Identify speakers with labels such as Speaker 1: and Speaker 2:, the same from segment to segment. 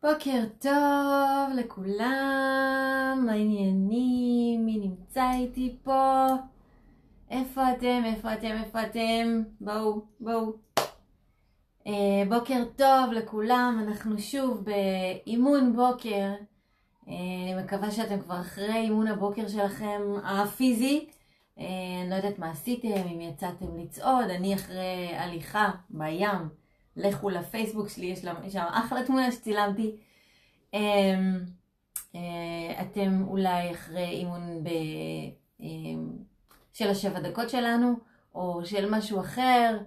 Speaker 1: בוקר טוב לכולם, מה העניינים? מי נמצא איתי פה? איפה אתם? איפה אתם? איפה אתם? בואו. בוקר טוב לכולם, אנחנו שוב באימון בוקר. אני מקווה שאתם כבר אחרי אימון הבוקר שלכם הפיזי. אני לא יודעת מה עשיתם, אם יצאתם לצעוד, אני אחרי הליכה בים. לכו לפייסבוק שלי, יש שם אחלה תמונה שצילמתי. אתם אולי אחרי אימון של השבע דקות שלנו, או של משהו אחר.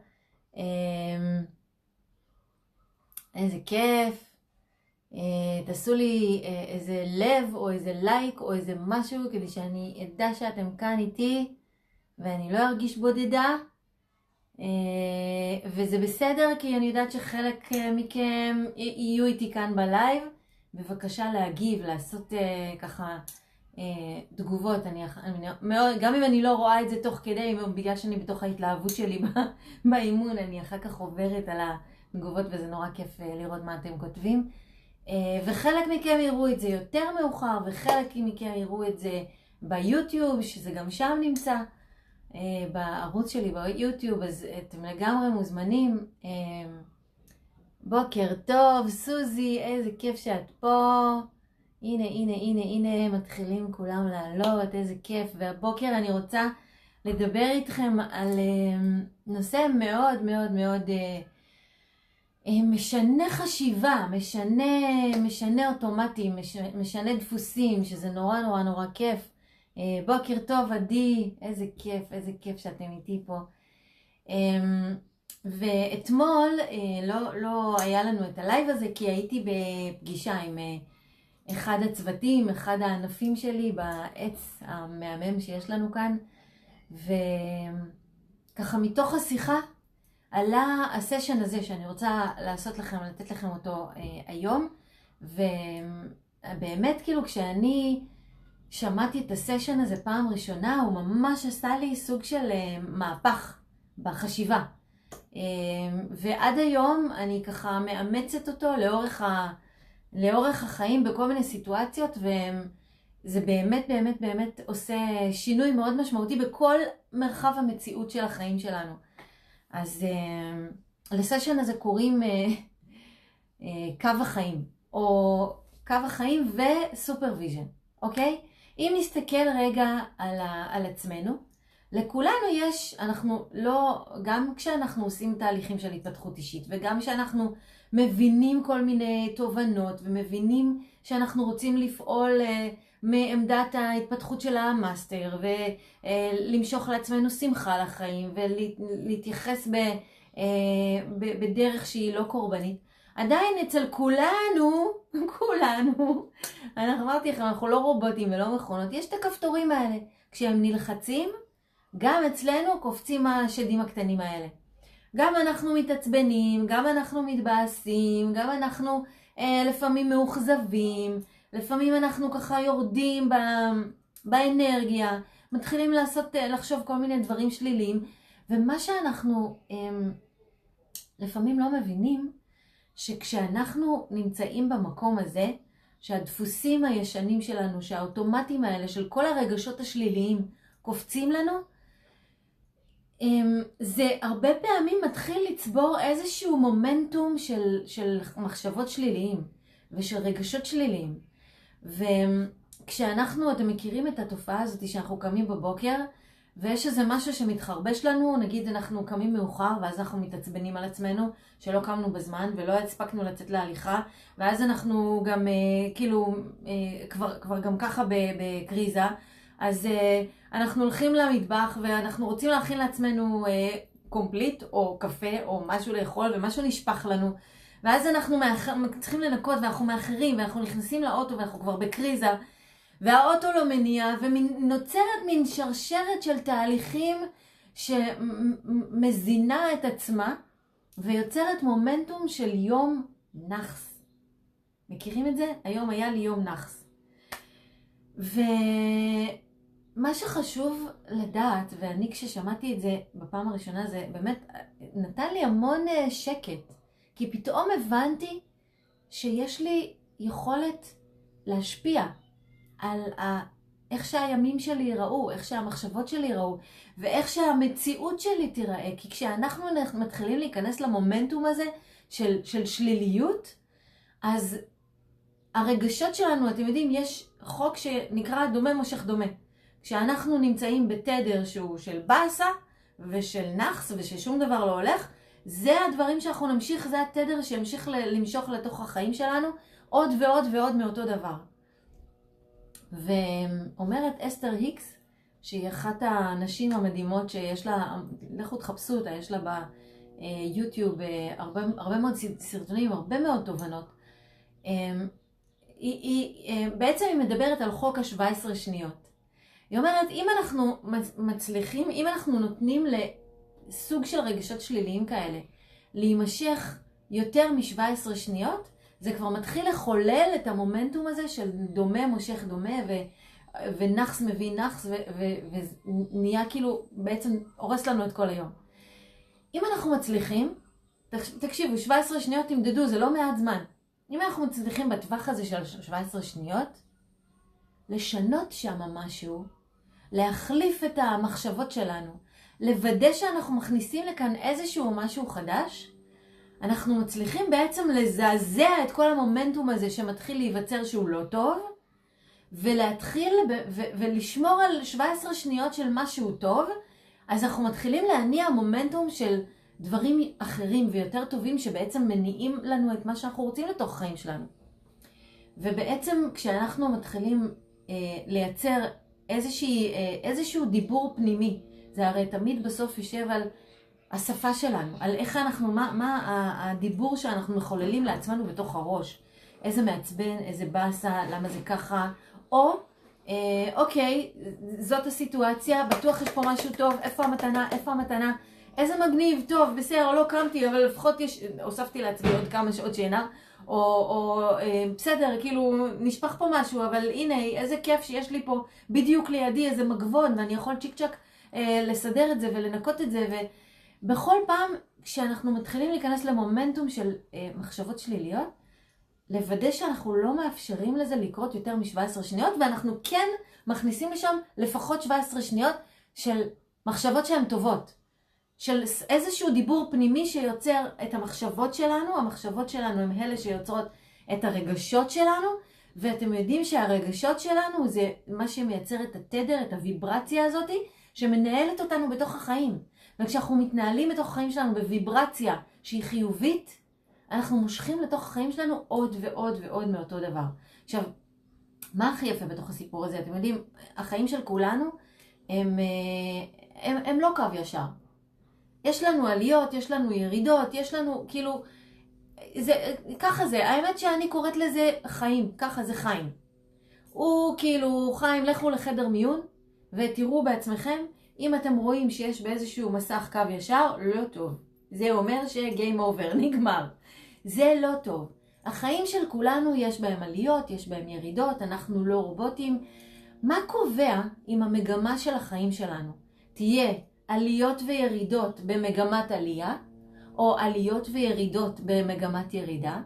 Speaker 1: איזה כיף. תעשו לי איזה לב, או איזה לייק, או איזה משהו, כדי שאני אדע שאתם כאן איתי, ואני לא ארגיש בודדה. וזה בסדר, כי אני יודעת שחלק מכם יהיו איתי כאן בלייב. בבקשה להגיב, לעשות ככה תגובות. גם אם אני לא רואה את זה תוך כדי, בגלל שאני בתוך ההתלהבות שלי באימון, אני אחר כך עוברת על התגובות, וזה נורא כיף לראות מה אתם כותבים. וחלק מכם יראו את זה יותר מאוחר, וחלק מכם יראו את זה ביוטיוב, שזה גם שם נמצא. בערוץ שלי ביוטיוב, אז אתם לגמרי מוזמנים. בוקר טוב, סוזי, איזה כיף שאת פה. הנה, מתחילים כולם לעלות, איזה כיף. והבוקר אני רוצה לדבר איתכם על נושא מאוד מאוד מאוד משנה חשיבה, משנה אוטומטי, משנה דפוסים, שזה נורא נורא נורא כיף. בוקר טוב עדי, איזה כיף שאתם איתי פה. ואתמול לא היה לנו את הלייב הזה, כי הייתי בפגישה עם אחד הצוותים, אחד הענפים שלי בעץ המהמם שיש לנו כאן. וככה מתוך השיחה עלה הסשן הזה שאני רוצה לעשות לכם, לתת לכם אותו היום. ובאמת כאילו כשאני שמעתי את הסשן הזה פעם ראשונה, הוא ממש עשה לי סוג של מהפך בחשיבה. ועד היום אני ככה מאמצת אותו לאורך החיים בכל מיני סיטואציות, וזה באמת עושה שינוי מאוד משמעותי בכל מרחב המציאות של החיים שלנו. אז לסשן הזה קוראים קו החיים, או קו החיים וסופרוויז'ן, אוקיי? אם נסתכל רגע על עצמנו, לכולנו יש, אנחנו לא, גם כשאנחנו עושים תהליכים של התפתחות אישית, וגם כשאנחנו מבינים כל מיני תובנות, ומבינים שאנחנו רוצים לפעול מעמדת ההתפתחות של המאסטר, ולמשוך לעצמנו שמחה לחיים, ולהתייחס בדרך שהיא לא קורבנית, עדיין אצל כולנו, אני אמרתי לכם, אנחנו לא רובוטים ולא מכונות, יש את הכפתורים האלה. כשהם נלחצים, גם אצלנו קופצים השדים הקטנים האלה. גם אנחנו מתעצבנים, גם אנחנו מתבאסים, גם אנחנו לפעמים מאוכזבים, לפעמים אנחנו ככה יורדים באנרגיה, מתחילים לחשוב כל מיני דברים שליליים, ומה שאנחנו לפעמים לא מבינים, שכשאנחנו נמצאים במקום הזה, שהדפוסים הישנים שלנו, שהאוטומטים האלה של כל הרגשות השליליים קופצים לנו, זה הרבה פעמים מתחיל לצבור איזשהו מומנטום של מחשבות שליליים ושל רגשות שליליים. וכשאנחנו, אתם מכירים את התופעה הזאת שאנחנו קמים בבוקר, ויש איזה משהו שמתחרבש לנו, נגיד אנחנו קמים מאוחר, ואז אנחנו מתעצבנים על עצמנו, שלא קמנו בזמן, ולא הספקנו לצאת להליכה, ואז אנחנו גם, כבר גם ככה בקריזה, אז אנחנו הולכים למטבח, ואנחנו רוצים להכין לעצמנו קומפליט, או קפה, או משהו לאכול, ומשהו נשפך לנו, ואז אנחנו צריכים לנקות, ואנחנו מאחרים, ואנחנו נכנסים לאוטו, ואנחנו כבר בקריזה, והאוטו לא מניע, ונוצרת מין שרשרת של תהליכים שמזינה את עצמה, ויוצרת מומנטום של יום נחס. מכירים את זה? היום היה לי יום נחס. ומה שחשוב לדעת, ואני כששמעתי את זה בפעם הראשונה, זה באמת נתן לי המון שקט. כי פתאום הבנתי שיש לי יכולת להשפיע על איך שהימים שלי ייראו, איך שהמחשבות שלי ייראו, ואיך שהמציאות שלי תיראה. כי כשאנחנו מתחילים להיכנס למומנטום הזה של שליליות, אז הרגשות שלנו, אתם יודעים, יש חוק שנקרא דומה מושך דומה. כשאנחנו נמצאים בתדר שהוא של באסה ושל נחס וששום דבר לא הולך, זה הדברים שאנחנו נמשיך, זה התדר שימשיך למשוך לתוך החיים שלנו עוד ועוד ועוד מאותו דבר. ואומרת אסתר היקס, שהיא אחת הנשים המדהימות שיש לה, לכו תחפשו אותה, יש לה ביוטיוב הרבה מאוד סרטונים, הרבה מאוד תובנות. בעצם היא מדברת על חוק ה-17 שניות. היא אומרת, אם אנחנו מצליחים, אם אנחנו נותנים לסוג של רגשות שליליים כאלה, להימשך יותר מ-17 שניות, זה כבר מתחיל לחולל את המומנטום הזה של דומה מושך דומה, ונחס מביא נחס, ונהיה כאילו, בעצם הורס לנו את כל היום. אם אנחנו מצליחים, תקשיבו, 17 שניות תמדדו, זה לא מעט זמן. אם אנחנו מצליחים בטווח הזה של 17 שניות, לשנות שם משהו, להחליף את המחשבות שלנו, לוודא שאנחנו מכניסים לכאן איזשהו משהו חדש, אנחנו מצליחים בעצם לזעזע את כל המומנטום הזה שמתחיל להיווצר שהוא לא טוב, ולהתחיל ולשמור על 17 שניות של משהו טוב, אז אנחנו מתחילים להניע מומנטום של דברים אחרים ויותר טובים שבעצם מניעים לנו את מה שאנחנו רוצים לתוך החיים שלנו. ובעצם כשאנחנו מתחילים לייצר איזשהו דיבור פנימי, זה הרי תמיד בסוף יושב על השפה שלנו, על איך אנחנו, מה הדיבור שאנחנו מחוללים לעצמנו בתוך הראש. איזה מעצבן, איזה באסה, למה זה ככה, או אוקיי, זאת הסיטואציה, בטוח יש פה משהו טוב, איפה המתנה, איזה מגניב, טוב, בסדר, לא קמתי, אבל לפחות הוספתי לעצמי עוד כמה שעות שינה, או בסדר, כאילו נשפך פה משהו, אבל הנה, איזה כיף שיש לי פה בדיוק לידי איזה מגבון, ואני יכול צ'יק צ'ק לסדר את זה ולנקות את זה, ובכל פעם כשאנחנו מתחילים להיכנס למומנטום של מחשבות שליליות, לוודא שאנחנו לא מאפשרים לזה לקרות יותר מ-17 שניות, ואנחנו כן מכניסים לשם לפחות 17 שניות של מחשבות שהן טובות. של איזשהו דיבור פנימי שיוצר את המחשבות שלנו, המחשבות שלנו הם אלה שיוצרות את הרגשות שלנו, ואתם יודעים שהרגשות שלנו זה מה שמייצר את התדר, את הוויברציה הזאת, שמנהלת אותנו בתוך החיים. וכשאנחנו מתנהלים בתוך החיים שלנו בוויברציה שהיא חיובית, אנחנו מושכים לתוך החיים שלנו עוד ועוד ועוד מאותו דבר. עכשיו, מה הכי יפה בתוך הסיפור הזה? אתם יודעים, החיים של כולנו הם לא קו ישר. יש לנו עליות, יש לנו ירידות, יש לנו כאילו, ככה זה, האמת שאני קוראת לזה חיים, ככה זה חיים. הוא כאילו, חיים, לכו לחדר מיון ותראו בעצמכם, אם אתם רואים שיש באיזשהו מסך קו ישר, לא טוב. זה אומר שגיים אובר, נגמר. זה לא טוב. החיים של כולנו יש בהם עליות, יש בהם ירידות, אנחנו לא רובוטים. מה קובע אם המגמה של החיים שלנו תהיה עליות וירידות במגמת עלייה, או עליות וירידות במגמת ירידה?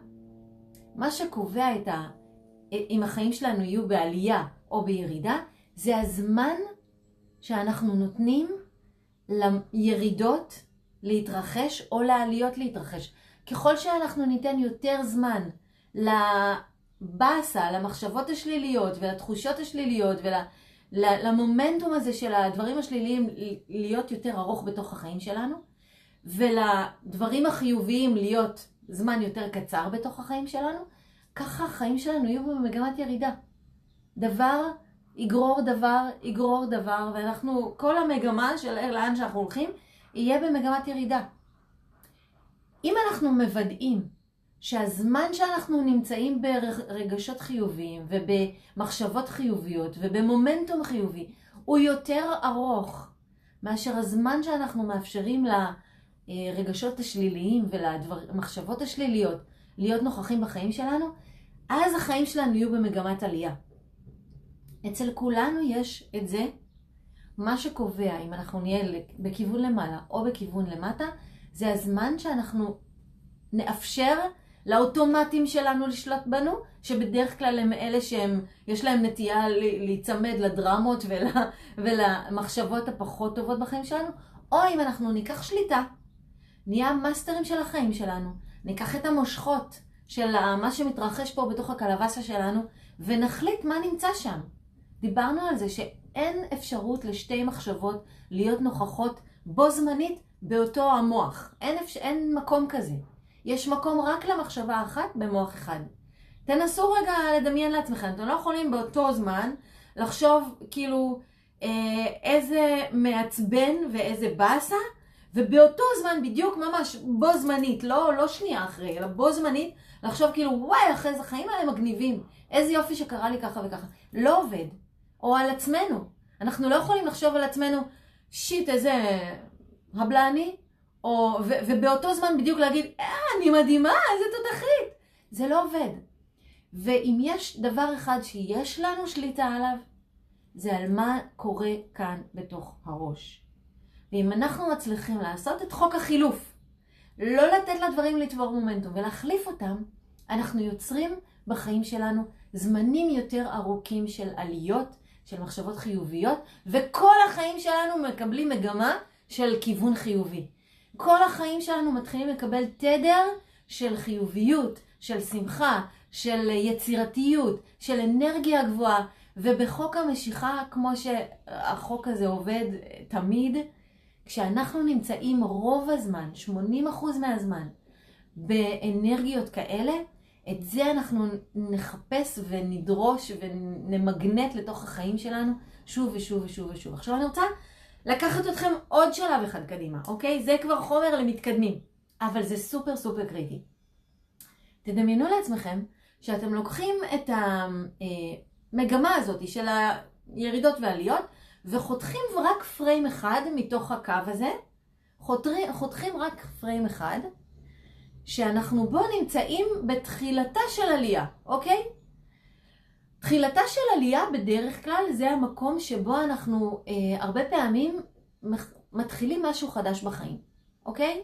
Speaker 1: מה שקובע אם החיים שלנו יהיו בעלייה או בירידה, זה הזמן שאנחנו נותנים לירידות להתרחש או לעליות להתרחש. ככל שאנחנו ניתן יותר זמן לבאסה, למחשבות השליליות ולתחושות השליליות ולמומנטום הזה של הדברים השליליים להיות יותר ארוך בתוך החיים שלנו, ולדברים החיוביים להיות זמן יותר קצר בתוך החיים שלנו, ככה החיים שלנו יהיו במגמת ירידה. דבר יגרור דבר, יגרור דבר, ואנחנו, כל המגמה של לאן שאנחנו הולכים, יהיה במגמת ירידה. אם אנחנו מוודאים שהזמן שאנחנו נמצאים ברגשות חיוביים ובמחשבות חיוביות ובמומנטום חיובי הוא יותר ארוך מאשר הזמן שאנחנו מאפשרים לרגשות השליליים ולמחשבות השליליות להיות נוכחים בחיים שלנו, אז החיים שלנו יהיו במגמת עלייה. אצל כולנו יש את זה. מה שקובע אם אנחנו נהיה בכיוון למעלה או בכיוון למטה, זה הזמן שאנחנו נאפשר לאוטומטים שלנו לשלוט בנו, שבדרך כלל הם אלה שהם, יש להם נטייה להיצמד לדרמות ולמחשבות הפחות טובות בחיים שלנו, או אם אנחנו ניקח שליטה, נהיה מאסטרים של החיים שלנו, ניקח את המושכות של מה שמתרחש פה בתוך הקלבסה שלנו, ונחליט מה נמצא שם. דיברנו על זה שאין אפשרות לשתי מחשבות להיות נוכחות בו זמנית באותו המוח. אין מקום כזה. יש מקום רק למחשבה אחת במוח אחד. תנסו רגע לדמיין לעצמכם. אתם לא יכולים באותו זמן לחשוב כאילו איזה מעצבן ואיזה באסה, ובאותו זמן בדיוק ממש בו זמנית, לא שנייה אחרי, אלא בו זמנית, לחשוב כאילו וואי, אחרי זה החיים האלה מגניבים. איזה יופי שקרה לי ככה וככה. לא עובד. או על עצמנו. אנחנו לא יכולים לחשוב על עצמנו, שיט, איזה הבלני, ובאותו זמן בדיוק להגיד, אני מדהימה, איזה תותחית. זה לא עובד. ואם יש דבר אחד שיש לנו שליטה עליו, זה על מה קורה כאן בתוך הראש. ואם אנחנו מצליחים לעשות את חוק החילוף, לא לתת לדברים לתבור מומנטום ולהחליף אותם, אנחנו יוצרים בחיים שלנו זמנים יותר ארוכים של עליות, של מחשבות חיוביות, וכל החיים שלנו מקבלים מגמה של כיוון חיובי. כל החיים שלנו מתחילים לקבל תדר של חיוביות, של שמחה, של יצירתיות, של אנרגיה גבוהה, ובחוק המשיכה, כמו שהחוק הזה עובד תמיד, כשאנחנו נמצאים רוב הזמן, 80% מהזמן, באנרגיות כאלה, את זה אנחנו נחפש ונדרוש ונמגנט לתוך החיים שלנו שוב ושוב ושוב ושוב. עכשיו אני רוצה לקחת אתכם עוד שלב אחד קדימה, אוקיי? זה כבר חומר למתקדמים, אבל זה סופר סופר קריטי. תדמיינו לעצמכם שאתם לוקחים את המגמה הזאת של הירידות והעליות, וחותכים רק פריים אחד מתוך הקו הזה, חותכים רק פריים אחד, שאנחנו בו נמצאים בתחילתה של עלייה, אוקיי? תחילתה של עלייה בדרך כלל זה המקום שבו אנחנו הרבה פעמים מתחילים משהו חדש בחיים, אוקיי?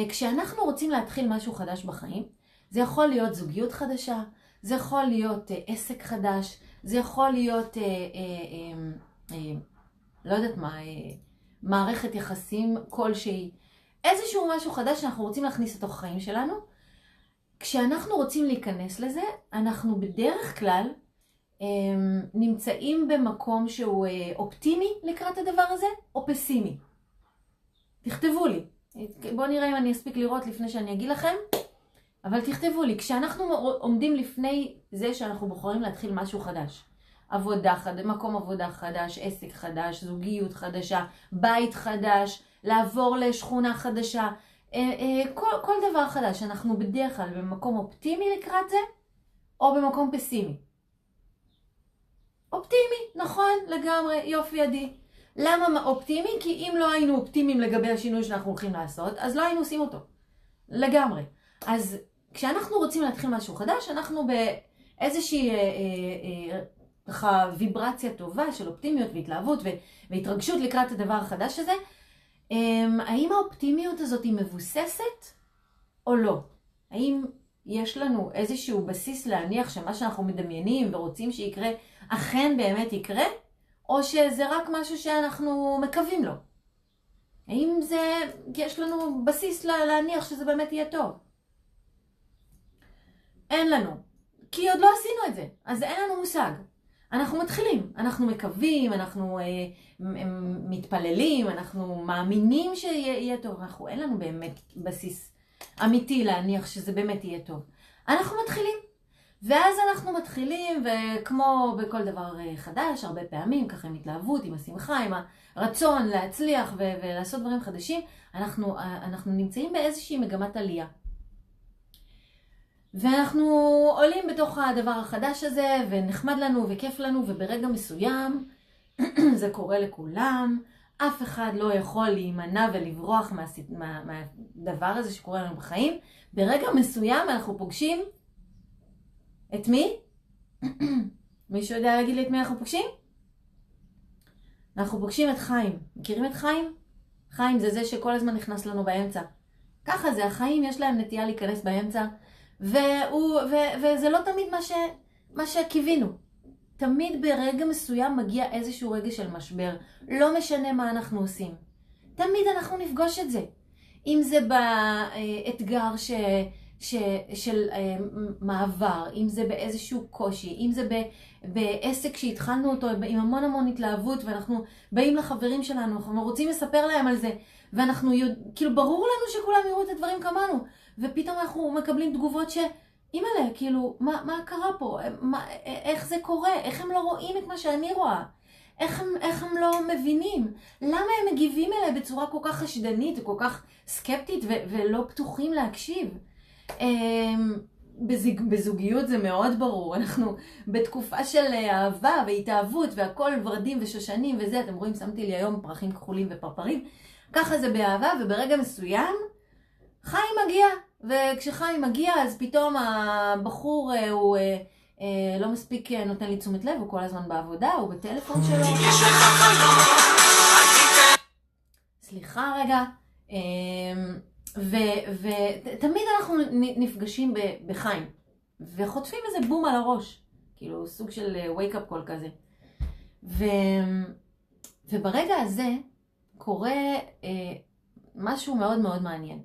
Speaker 1: כשאנחנו רוצים להתחיל משהו חדש בחיים, זה יכול להיות זוגיות חדשה, זה יכול להיות עסק חדש, זה יכול להיות, לא יודעת מה, מערכת יחסים כלשהי, איזשהו משהו חדש שאנחנו רוצים להכניס לתוך החיים שלנו. כשאנחנו רוצים להיכנס לזה, אנחנו בדרך כלל נמצאים במקום שהוא אופטימי לקראת הדבר הזה, או פסימי. תכתבו לי. בואו נראה אם אני אספיק לראות לפני שאני אגיד לכם. אבל תכתבו לי, כשאנחנו עומדים לפני זה שאנחנו בוחרים להתחיל משהו חדש, מקום עבודה חדש, עסק חדש, זוגיות חדשה, בית חדש, לעבור לשכונה חדשה, כל דבר חדש, אנחנו בדרך כלל במקום אופטימי לקראת זה, או במקום פסימי. אופטימי, נכון, לגמרי, יופי ידי. למה אופטימי? כי אם לא היינו אופטימיים לגבי השינוי שאנחנו הולכים לעשות, אז לא היינו עושים אותו. לגמרי. אז כשאנחנו רוצים להתחיל משהו חדש, אנחנו באיזושהי ויברציה טובה של אופטימיות והתלהבות והתרגשות לקראת הדבר החדש הזה. האם האופטימיות הזאת היא מבוססת או לא? האם יש לנו איזשהו בסיס להניח שמה שאנחנו מדמיינים ורוצים שיקרה אכן באמת יקרה? או שזה רק משהו שאנחנו מקווים לו? האם יש לנו בסיס להניח שזה באמת יהיה טוב? אין לנו. כי עוד לא עשינו את זה. אז אין לנו מושג. אנחנו מתחילים. אנחנו מקווים, אנחנו מתפללים, אנחנו מאמינים שיהיה טוב. אין לנו באמת בסיס אמיתי להניח שזה באמת יהיה טוב. אנחנו מתחילים. ואז אנחנו מתחילים, וכמו בכל דבר חדש, הרבה פעמים, ככה עם התלהבות, עם השמחה, עם הרצון להצליח ולעשות דברים חדשים, אנחנו נמצאים באיזושהי מגמת עלייה. ואנחנו עולים בתוך הדבר החדש הזה, ונחמד לנו וכיף לנו, וברגע מסוים, זה קורה לכולם, אף אחד לא יכול להימנע ולברוח מהדבר הזה שקורה לנו בחיים. ברגע מסוים אנחנו פוגשים את מי? מישהו יודע להגיד לי את מי אנחנו פוגשים? אנחנו פוגשים את חיים. מכירים את חיים? חיים זה שכל הזמן נכנס לנו באמצע. ככה זה, החיים יש להם נטייה להיכנס באמצע, וזה לא תמיד מה שקיווינו. תמיד ברגע מסוים מגיע איזשהו רגע של משבר. לא משנה מה אנחנו עושים. תמיד אנחנו נפגוש את זה. אם זה באתגר של מעבר, אם זה באיזשהו קושי, אם זה בעסק שהתחלנו אותו עם המון התלהבות, ואנחנו באים לחברים שלנו, אנחנו רוצים לספר להם על זה, ואנחנו, כאילו ברור לנו שכולם יראו את הדברים כמונו, ופתאום אנחנו מקבלים תגובות אימא'לה, כאילו, מה קרה פה? איך זה קורה? איך הם לא רואים את מה שאני רואה? איך הם לא מבינים? למה הם מגיבים אליי בצורה כל כך חשדנית וכל כך סקפטית ולא פתוחים להקשיב? בזוגיות זה מאוד ברור. אנחנו בתקופה של אהבה והתאהבות והכל ורדים ושושנים וזה. אתם רואים, שמתי לי היום פרחים כחולים ופרפרים. ככה זה באהבה, וברגע מסוים חיים מגיע. וכשחיים מגיע, אז פתאום הבחור הוא לא מספיק נותן לי תשומת לב, הוא כל הזמן בעבודה, הוא בטלפון שלו. סליחה רגע. ותמיד אנחנו נפגשים בחיים, וחוטפים איזה בום על הראש, כאילו סוג של wake up call כזה. וברגע הזה קורה משהו מאוד מאוד מעניין.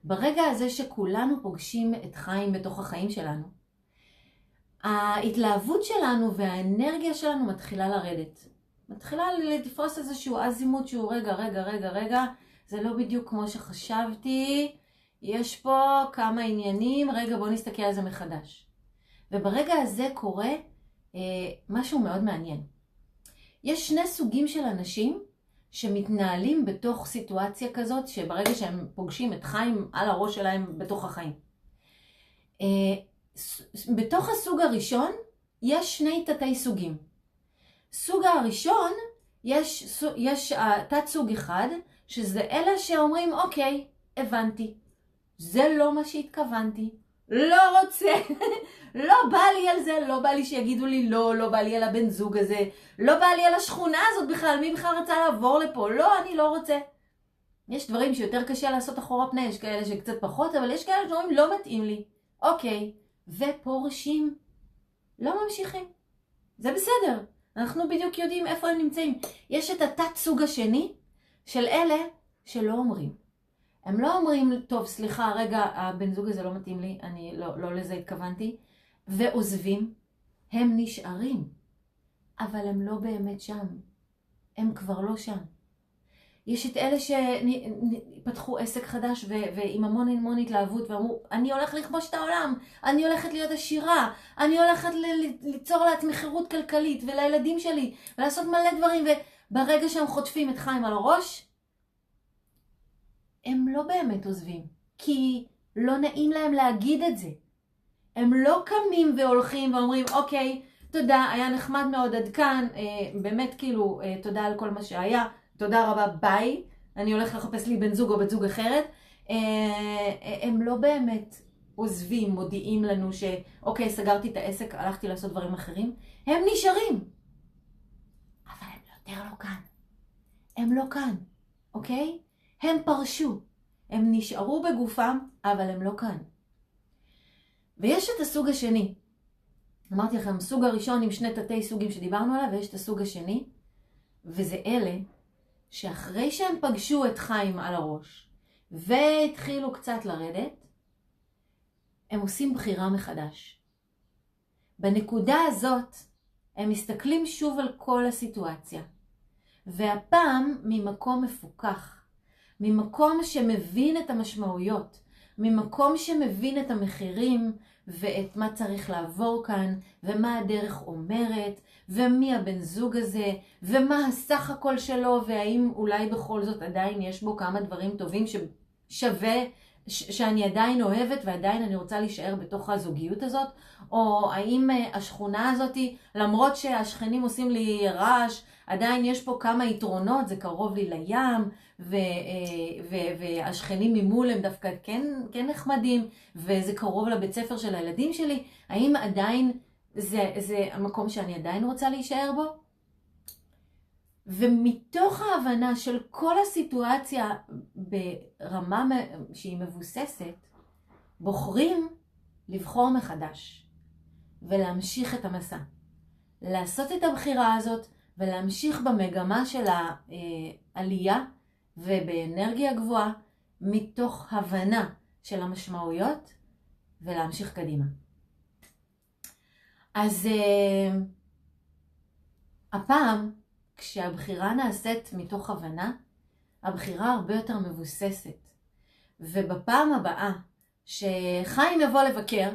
Speaker 1: ברגע הזה שכולנו פוגשים את חיים בתוך החיים שלנו, ההתלהבות שלנו והאנרגיה שלנו מתחילה לרדת. מתחילה לתפוס איזשהו אזימות שהוא רגע, זה לא בדיוק כמו שחשבתי, יש פה כמה עניינים, רגע בוא נסתכל על זה מחדש. וברגע הזה קורה משהו מאוד מעניין. יש שני סוגים של אנשים שמתנהלים בתוך סיטואציה כזאת, שברגע שהם פוגשים את חיים על הראש שלהם בתוך החיים. בתוך הסוג הראשון יש שני תתי סוגים. סוג הראשון יש תת סוג אחד, שזה אלה שאומרים אוקיי, הבנתי, זה לא מה שהתכוונתי, לא רוצה, לא בא לי על זה, לא בא לי שיגידו לי לא בא לי על הבן זוג הזה, לא בא לי על השכונה הזאת בכלל, מי בכלל רצה לעבור לפה, לא, אני לא רוצה. יש דברים שיותר קשה לעשות אחורה פני, יש כאלה שקצת פחות, אבל יש כאלה שאומרים לא מתאים לי, אוקיי, ופורשים, לא ממשיכים, זה בסדר, אנחנו בדיוק יודעים איפה הם נמצאים. יש את התת סוג השני של אלה שלא אומרים. הם לא אומרים, טוב, סליחה, רגע, הבן זוג הזה לא מתאים לי, אני לא לזה התכוונתי, ועוזבים. הם נשארים, אבל הם לא באמת שם. הם כבר לא שם. יש את אלה שפתחו עסק חדש ועם המון התלהבות ואמרו, אני הולך לכבוש את העולם, אני הולכת להיות עשירה, אני הולכת ליצור לעצמי חירות כלכלית ולילדים שלי ולעשות מלא דברים, וברגע שהם חוטפים את חיים על הראש, הם לא באמת עוזבים, כי לא נעים להם להגיד את זה. הם לא קמים והולכים ואומרים, אוקיי, תודה, היה נחמד מאוד עד כאן, באמת כאילו, תודה על כל מה שהיה, תודה רבה, ביי, אני הולך לחפש לי בן זוג או בת זוג אחרת. הם לא באמת עוזבים, מודיעים לנו שאוקיי, סגרתי את העסק, הלכתי לעשות דברים אחרים. הם נשארים. אבל הם יותר לא כאן. הם לא כאן, אוקיי? הם פרשו. הם נשארו בגופם, אבל הם לא כאן. ויש את הסוג השני. אמרתי לכם, סוג הראשון עם שני תתי סוגים שדיברנו עליו, ויש את הסוג השני, וזה אלה שאחרי שהם פגשו את חיים על הראש, והתחילו קצת לרדת, הם עושים בחירה מחדש. בנקודה הזאת, הם מסתכלים שוב על כל הסיטואציה, והפעם ממקום מפוקח, ממקום שמבין את המשמעויות, ממקום שמבין את המחירים ואת מה צריך לעבור כאן, ומה הדרך אומרת, ומי הבן זוג הזה, ומה הסך הכל שלו, והאם אולי בכל זאת עדיין יש בו כמה דברים טובים ששווה, שאני עדיין אוהבת ועדיין אני רוצה להישאר בתוך הזוגיות הזאת, או האם השכונה הזאת, למרות שהשכנים עושים לי רעש, עדיין יש פה כמה יתרונות, זה קרוב לי לים, והשכנים ממול הם דווקא כן נחמדים, וזה קרוב לבית ספר של הילדים שלי, האם עדיין זה המקום שאני עדיין רוצה להישאר בו? ומתוך ההבנה של כל הסיטואציה ברמה שהיא מבוססת, בוחרים לבחור מחדש ולהמשיך את המסע. לעשות את הבחירה הזאת ולהמשיך במגמה של העלייה ובאנרגיה גבוהה מתוך הבנה של המשמעויות ולהמשיך קדימה. אז הפעם כשהבחירה נעשית מתוך הבנה, הבחירה הרבה יותר מבוססת. ובפעם הבאה שחיים יבוא לבקר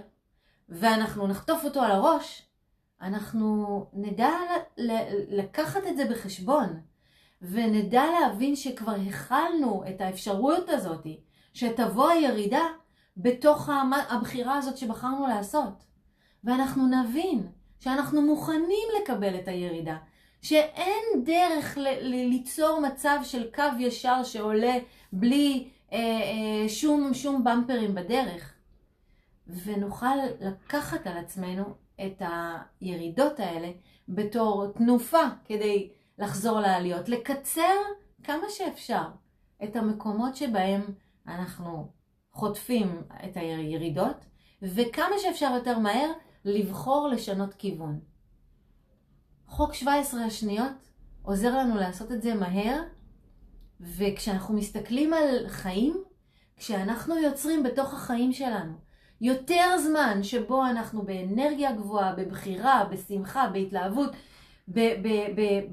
Speaker 1: ואנחנו נחטוף אותו על הראש, אנחנו נדע לקחת את זה בחשבון, ונדע להבין שכבר הכלנו את האפשרויות הזאת, שתבוא הירידה בתוך הבחירה הזאת שבחרנו לעשות. ואנחנו נבין שאנחנו מוכנים לקבל את הירידה, שאין דרך ליצור מצב של קו ישר שעולה בלי שום במפרים בדרך. ונוכל לקחת על עצמנו את הירידות האלה בתור תנופה כדי לחזור לעליות, לקצר כמה שאפשר את המקומות שבהם אנחנו חוטפים את הירידות, וכמה שאפשר יותר מהר לבחור לשנות כיוון. חוק 17 השניות עוזר לנו לעשות את זה מהר, וכשאנחנו מסתכלים על חיים, כשאנחנו יוצרים בתוך החיים שלנו יותר זמן שבו אנחנו באנרגיה גבוהה, בבחירה, בשמחה, בהתלהבות,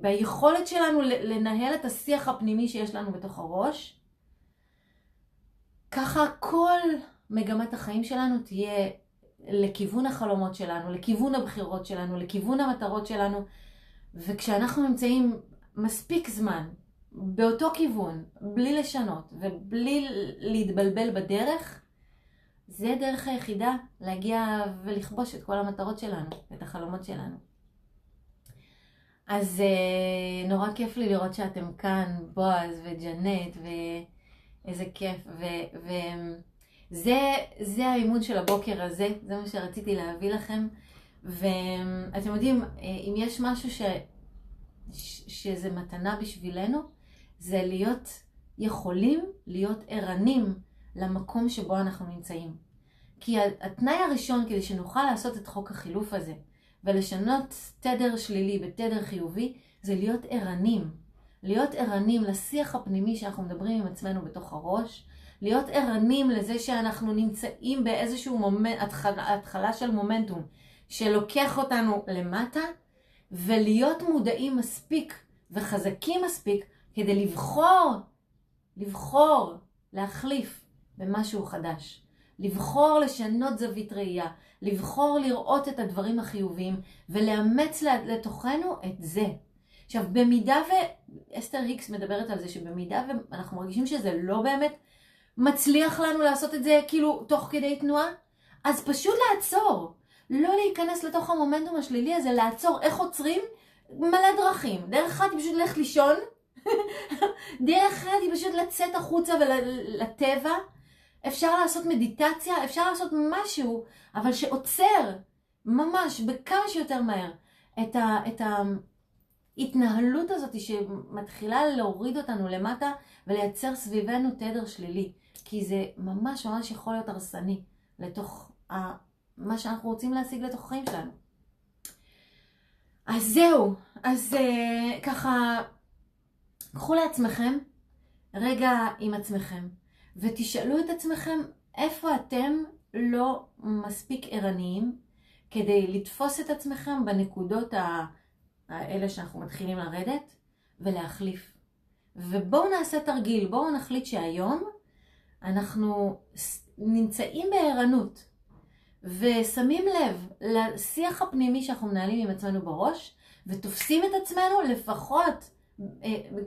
Speaker 1: ביכולת שלנו לנהל את השיח הפנימי שיש לנו בתוך הראש, ככה כל מגמת החיים שלנו תהיה לכיוון החלומות שלנו, לכיוון הבחירות שלנו, לכיוון המטרות שלנו. וכשאנחנו נמצאים מספיק זמן באותו כיוון, בלי לשנות ובלי להתבלבל בדרך, זה דרך היחידה להגיע ולכבוש את כל המטרות שלנו, את החלומות שלנו. אז נורא כיף לי לראות שאתם כאן, בועז וג'נט, ואיזה כיף. זה האימון של הבוקר הזה, זה מה שרציתי להביא לכם. ואתם יודעים, אם יש משהו שזה מתנה בשבילנו, זה יכולים להיות ערנים למקום שבו אנחנו נמצאים. כי התנאי הראשון כדי שנוכל לעשות את חוק החילוף הזה, ולשנות תדר שלילי בתדר חיובי, זה להיות ערנים. להיות ערנים לשיח הפנימי שאנחנו מדברים עם עצמנו בתוך הראש, להיות ערנים לזה שאנחנו נמצאים באיזשהו התחלה של מומנטום, שלוקח אותנו למטה, ולהיות מודעים מספיק וחזקים מספיק כדי לבחור להחליף במשהו חדש. לבחור לשנות זווית ראייה, לבחור לראות את הדברים החיוביים, ולאמץ לתוכנו את זה. עכשיו, במידה אסתר היקס מדברת על זה, שבמידה ואנחנו מרגישים שזה לא באמת מצליח לנו לעשות את זה כאילו תוך כדי תנועה, אז פשוט לעצור. לא להיכנס לתוך המומנטום השלילי הזה, לעצור. איך עוצרים? מלא דרכים. דרך אחת היא פשוט ללכת לישון, דרך אחת היא פשוט לצאת החוצה ולטבע. אפשר לעשות מדיטציה, אפשר לעשות משהו, אבל שעוצר ממש בכמה שיותר מהר את ההתנהלות הזאת שמתחילה להוריד אותנו למטה ולייצר סביבנו תדר שלילי. כי זה ממש ממש יכול להיות הרסני לתוך מה שאנחנו רוצים להשיג לתוך החיים שלנו. אז זהו, אז ככה, קחו לעצמכם רגע עם עצמכם, ותשאלו את עצמכם איפה אתם לא מספיק ערניים, כדי לתפוס את עצמכם בנקודות האלה שאנחנו מתחילים לרדת, ולהחליף. ובואו נעשה תרגיל, בואו נחליט שהיום אנחנו נמצאים בערנות, ושמים לב לשיח הפנימי שאנחנו מנהלים עם עצמנו בראש, ותופסים את עצמנו לפחות,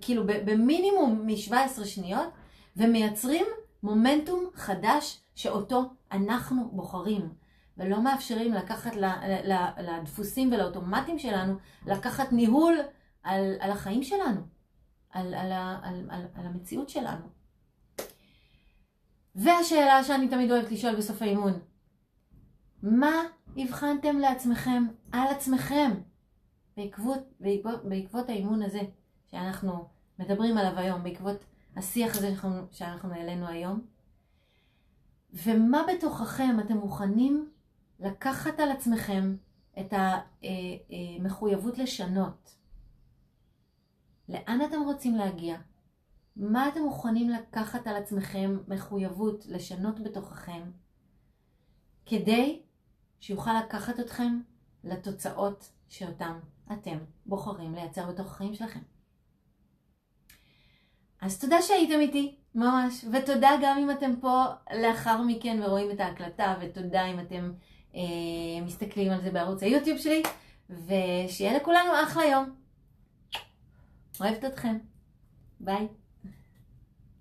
Speaker 1: כאילו במינימום מ-17 שניות, ומייצרים מומנטום חדש שאותו אנחנו בוחרים. ולא מאפשרים לקחת לדפוסים ולאוטומטים שלנו, לקחת ניהול על החיים שלנו, על המציאות שלנו. והשאלה שאני תמיד אוהבת לשאול בסוף האימון, מה הבחנתם לעצמכם על עצמכם בעקבות האימון הזה שאנחנו מדברים עליו היום, בעקבות השיח הזה שאנחנו העלינו היום? ומה בתוככם אתם מוכנים לקחת על עצמכם את המחויבות לשנות. לאן אתם רוצים להגיע? מה אתם מוכנים לקחת על עצמכם מחויבות לשנות בתוככם, כדי שיוכל לקחת אתכם לתוצאות שאותם אתם בוחרים לייצר בתוך החיים שלכם. אז תודה שהייתם איתי, ממש, ותודה גם אם אתם פה לאחר מכן ורואים את ההקלטה, ותודה אם אתם מסתכלים על זה בערוץ היוטיוב שלי, ושיהיה לכולנו אחלה יום. אוהבת אתכם. ביי.